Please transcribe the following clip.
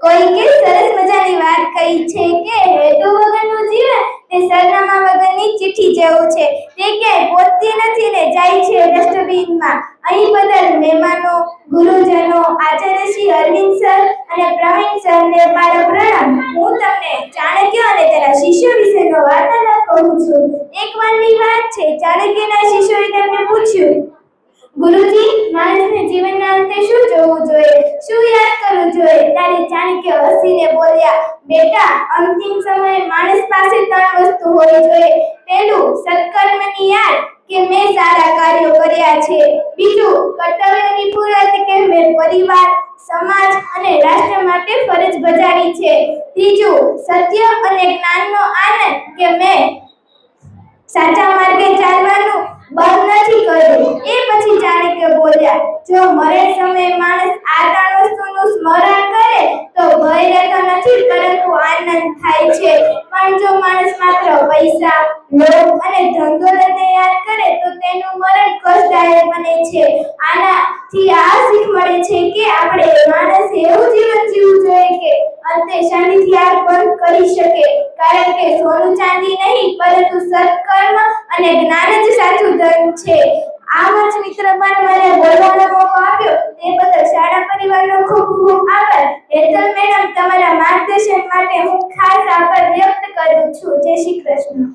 કોઈકે સરસ મજાની વાત કહી છે કે હેતુ વગરનું જીવન તે સરનામા વગરની ચિઠ્ઠી જેવું છે. તે ક્યાંય પહોંચતી નથી ને જાય છે ડસ્ટબિનમાં. અહીં બધા મહેમાનો, ગુરુજનો, આચાર્ય શ્રી અરવિંદ સર અને પ્રવીણ સરને મારા પ્રણામ. હું તમને ચાણક્ય અને તેના શિષ્યો વિશેનો વાર્તાલાપ કહું છું. એકવારની વાત છે. ચાણક્યના શિષ્યોએ તેમને પૂછ્યું, ગુરુજી, માણસને જીવનના અંતે શું જોવું જોઈએ, શું યાદ કરવું જોઈએ? ત્યારે ચાણક્ય હસીને બોલ્યા, બેટા, અંતિમ સમયે માણસ પાસે 3 વસ્તુ હોવી જોઈએ. પહેલું, સત્કર્મની યાદ કે મેં સારા કાર્યો કર્યા છે. બીજું, કર્તવ્યની પૂર્તિ કે મેં પરિવાર, સમાજ અને રાષ્ટ્ર માટે ફરજ બજાવી છે. ત્રીજું, સત્ય અને જ્ઞાનનો આનંદ કે મેં સાચા માર્ગે ચાલવાનું બંધ નથી કર્યું. એ પછી ચાણક્ય બોલ્યા, જો મરે સમયે માણસ આ 3 વસ્તુનું સ્મરણ કરે તો ભય રહેતો નથી પરંતુ આનંદ થાય છે. પણ જો માણસ માત્ર પૈસા, લોભ અને ધન-દોલતને યાદ કરે તો તેનું મરણ કષ્ટદાયક બને છે. આનાથી આ શીખ મળે છે કે આપણે માણસે એવું જીવન જીવવું જોઈએ કે અંતે શાંતિથી આંખ બંધ કરી શકે. કારણ કે સોનું ચાંદી નહીં પરંતુ સત્કર્મ અને જ્ઞાન જ સાચું ધન છે. આ મંચ મિત્ર પર મને બોલવાનો મોકો આપ્યો તે બદલ શાળા પરિવારનો ખૂબ ખૂબ આભાર. હેતલ મેડમ, તમારા માર્ગદર્શન માટે હું ખાસ આભાર વ્યક્ત કરું છું. જય શ્રી કૃષ્ણ.